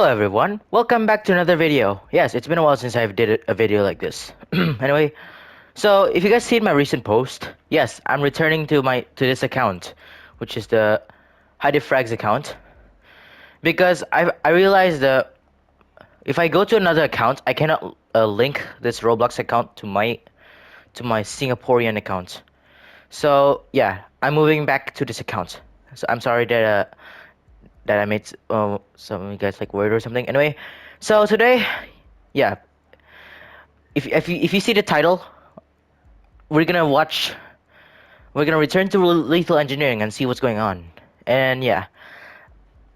everyone, welcome back to another video. Yes, it's been a while since I've did a video like this. Anyway, so if you guys seen my recent post, yes, I'm returning to this account, which is the HideFrags account, because I realized that if I go to another account, I cannot link this Roblox account to my Singaporean account. So yeah, I'm moving back to this account. So I'm sorry that I made some of you guys like worried or something. Anyway, so today, yeah, if you see the title, we're gonna watch. We're gonna return to Lethal Engineering and see what's going on. And yeah,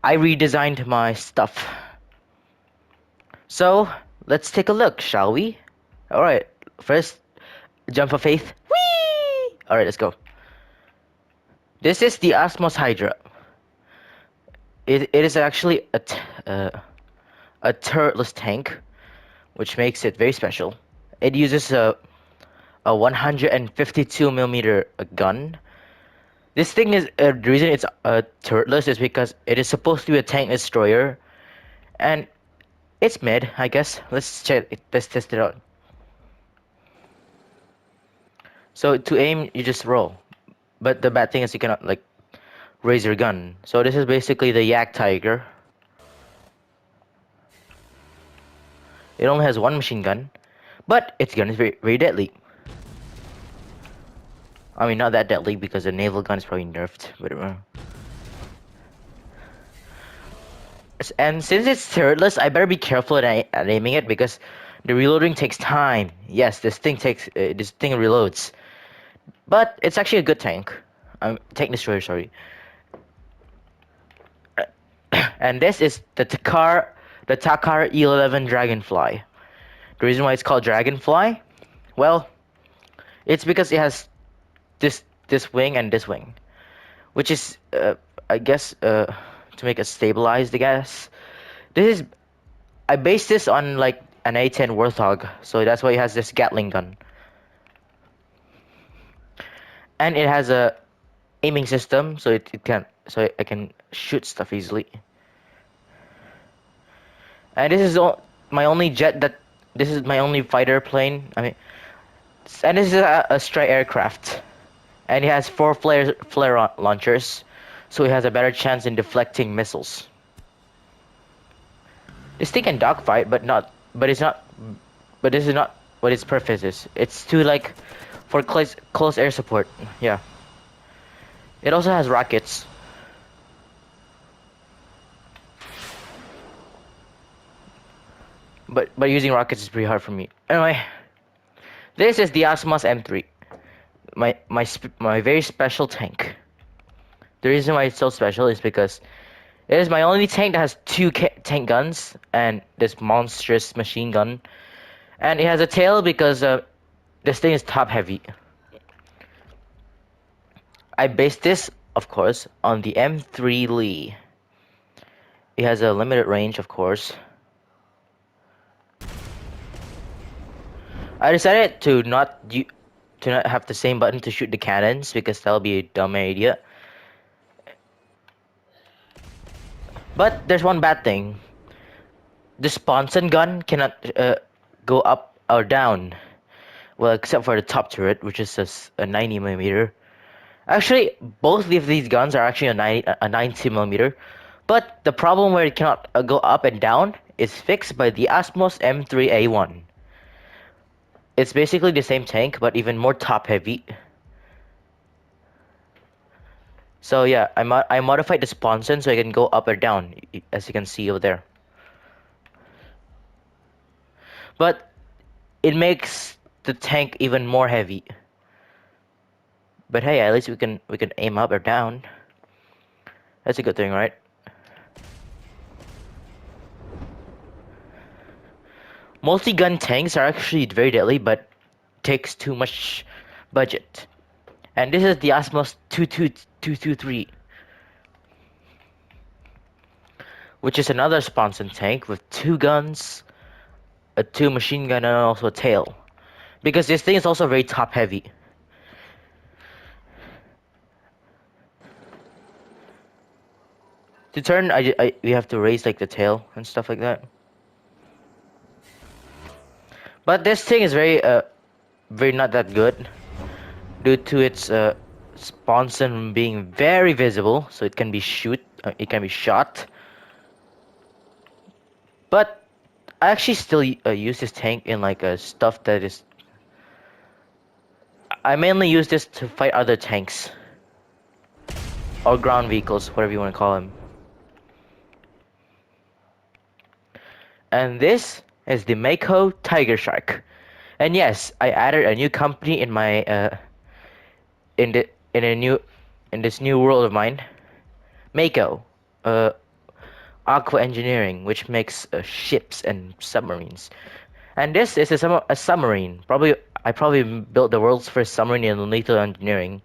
I redesigned my stuff. So let's take a look, shall we? All right, first jump of faith. Whee! All right, let's go. This is the Osmos Hydra. It is actually a turretless tank, which makes it very special. It uses a 152 millimeter gun. This thing is the reason it's turretless is because it is supposed to be a tank destroyer, and it's mid, I guess. Let's check it. Let's test it out. So to aim, you just roll, but the bad thing is you cannot like raise your gun. So this is basically the Yak Tiger. It only has one machine gun, but its gun is very deadly. I mean, not that deadly because the naval gun is probably nerfed, but and since it's turretless, I better be careful at aiming it because the reloading takes time. Yes, this thing reloads, but it's actually a good tank. Tank destroyer, sorry. And this is the Takar E11 Dragonfly. The reason why it's called Dragonfly, well, it's because it has this wing and this wing, which is I guess to make it stabilized. I guess this is I based this on like an A10 Warthog, so that's why it has this Gatling gun, and it has a aiming system, so I can shoot stuff easily. And my only jet that this is my only fighter plane. I mean, and this is a Stray aircraft, and it has 4 flare launchers, so it has a better chance in deflecting missiles. This thing can dogfight, but it's not. But this is not what its purpose is. It's to like for close air support. Yeah. It also has rockets. But using rockets is pretty hard for me. Anyway, this is the Osmos M3. My very special tank. The reason why it's so special is because it is my only tank that has 2 tank guns and this monstrous machine gun. And it has a tail because this thing is top heavy. I based this, of course, on the M3 Lee. It has a limited range, of course. I decided to not have the same button to shoot the cannons because that'll be a dumb idea. But there's one bad thing. The Sponson gun cannot go up or down. Well, except for the top turret, which is a 90 millimeter. Actually, both of these guns are actually a 90 millimeter. But the problem where it cannot go up and down is fixed by the Osmos M3A1. It's basically the same tank, but even more top heavy. So yeah, I modified the sponson so I can go up or down, as you can see over there. But it makes the tank even more heavy. But hey, at least we can aim up or down. That's a good thing, right? Multi-gun tanks are actually very deadly, but takes too much budget. And this is the Osmos 223, which is another sponson tank with 2 guns, a 2 machine gun, and also a tail. Because this thing is also very top heavy. To turn, we have to raise like the tail and stuff like that. But this thing is very not that good due to its sponson being very visible, so it can be shot. But I actually still use this tank in like stuff that is. I mainly use this to fight other tanks or ground vehicles, whatever you want to call them. And this is the Mako Tiger Shark. And yes, I added a new company in my in this new world of mine, Mako, Aqua Engineering, which makes ships and submarines. And this is a submarine. I probably built the world's first submarine in lethal engineering.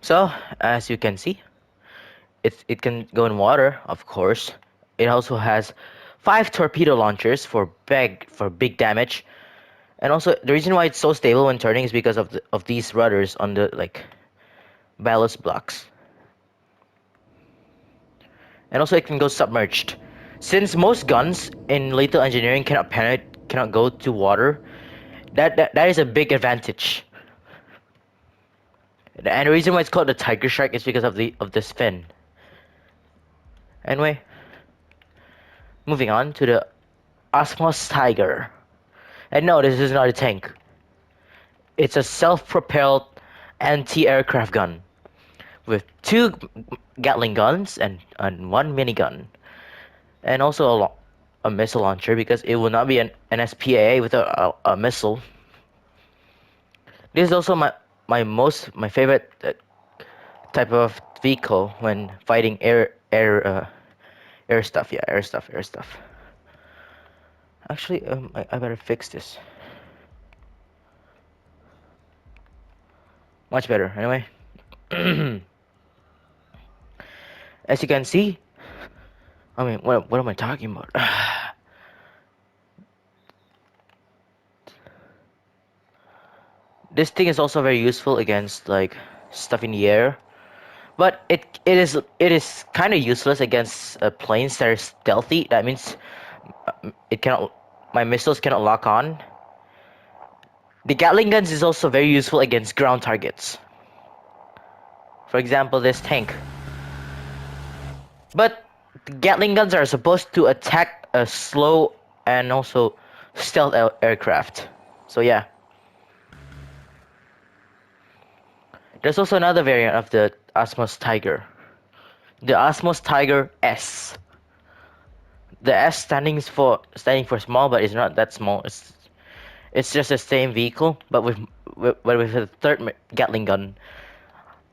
So as you can see, it can go in water, of course. It also has 5 torpedo launchers for big damage. And also, the reason why it's so stable when turning is because of these rudders on the like ballast blocks. And also, it can go submerged. Since most guns in lethal engineering cannot go to water, that is a big advantage. And the reason why it's called the Tiger Shark is because of this fin. Anyway, moving on to the Osmos Tiger. And no, this is not a tank. It's a self-propelled anti-aircraft gun with 2 Gatling guns and 1 minigun, and also a missile launcher because it will not be an SPA without a missile. This is also my favorite type of vehicle when fighting air stuff. Yeah, air stuff. Actually, I better fix this. Much better. Anyway, as you can see, I mean, what am I talking about? This thing is also very useful against like stuff in the air, but it is kind of useless against planes that are stealthy. That means it cannot my missiles cannot lock on. The Gatling guns is also very useful against ground targets. For example, this tank. But the Gatling guns are supposed to attack a slow and also stealth aircraft. So yeah. There's also another variant of the Osmos Tiger. The Osmos Tiger S. The S standing for small, but it's not that small. It's just the same vehicle, but with a third Gatling gun.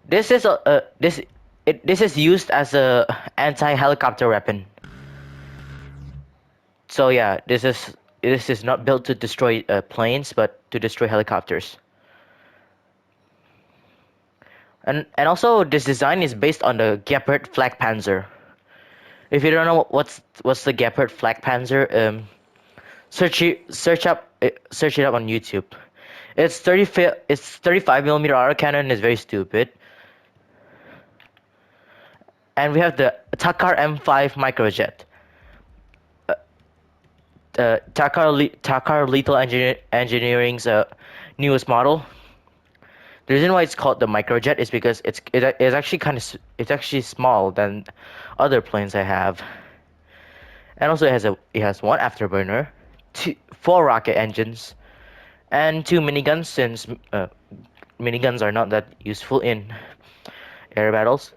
This is this is used as a anti-helicopter weapon. So yeah, this is not built to destroy planes, but to destroy helicopters. And also, this design is based on the Gepard Flak Panzer. If you don't know what's the Gepard Flak Panzer, search it up on YouTube. It's 35 millimeter autocannon is very stupid. And we have the Takar M5 microjet. Takar Lethal Engineering's newest model. The reason why it's called the microjet is because it's actually small than other planes I have. And also it has 1 afterburner, 4 rocket engines, and 2 miniguns, since miniguns are not that useful in air battles.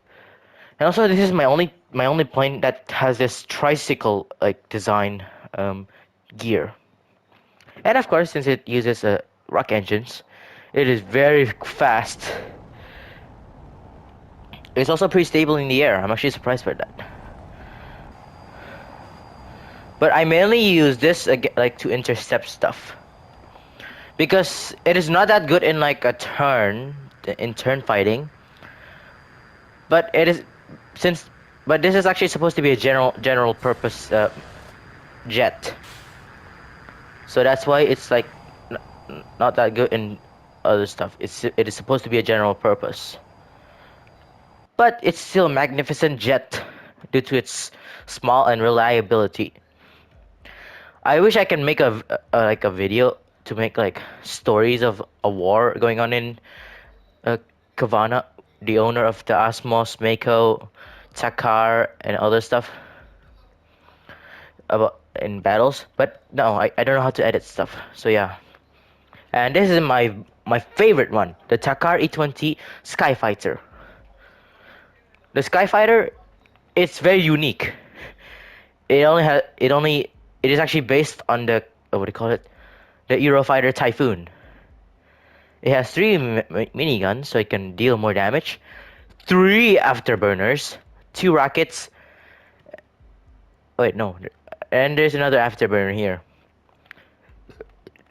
And also, this is my only plane that has this tricycle like design gear. And of course, since it uses rocket engines, it is very fast. It's also pretty stable in the air. I'm actually surprised by that. But I mainly use this like to intercept stuff, because it is not that good in like in turn fighting. But this is actually supposed to be a general purpose jet. So that's why it's like not that good in other stuff. It is supposed to be a general purpose. but it's still a magnificent jet due to its small and reliability. I wish I can make like a video to make like stories of a war going on in uh, Kavana, the owner of the Asmos, Mako, Takar, and other stuff about in battles. But no, I don't know how to edit stuff. So yeah. And this is my favorite one, the Takar E20 Skyfighter. The Skyfighter, it's very unique. It is actually based on the what do you call it? The Eurofighter Typhoon. It has three miniguns, so it can deal more damage. Three afterburners, two rockets. Wait, no, and there's another afterburner here.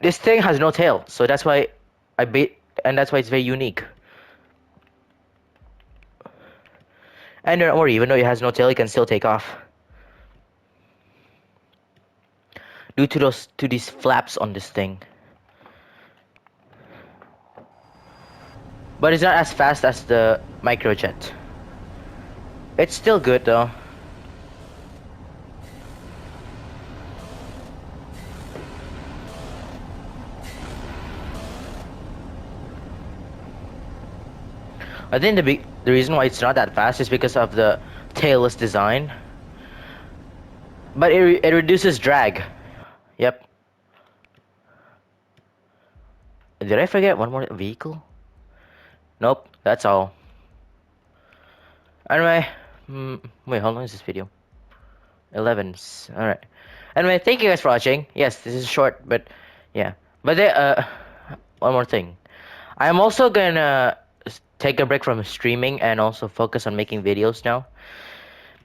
This thing has no tail, so that's why and that's why it's very unique. And don't worry, even though it has no tail, it can still take off. Due to these flaps on this thing. But it's not as fast as the microjet. It's still good though. I think the reason why it's not that fast is because of the tailless design. But it reduces drag. Yep. Did I forget one more vehicle? Nope, that's all. Anyway, wait, how long is this video? 11. Alright. Anyway, thank you guys for watching. Yes, this is short, but yeah. But one more thing. I'm also gonna take a break from streaming and also focus on making videos now.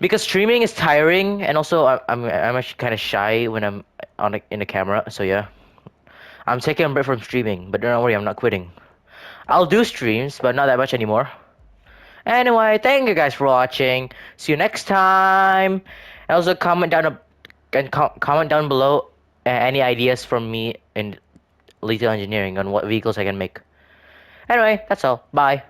Because streaming is tiring, and also I'm actually kind of shy when I'm in the camera. So yeah, I'm taking a break from streaming, but don't worry, I'm not quitting. I'll do streams, but not that much anymore. Anyway, thank you guys for watching. See you next time. And also comment down below any ideas from me in Lethal Engineering on what vehicles I can make. Anyway, that's all. Bye.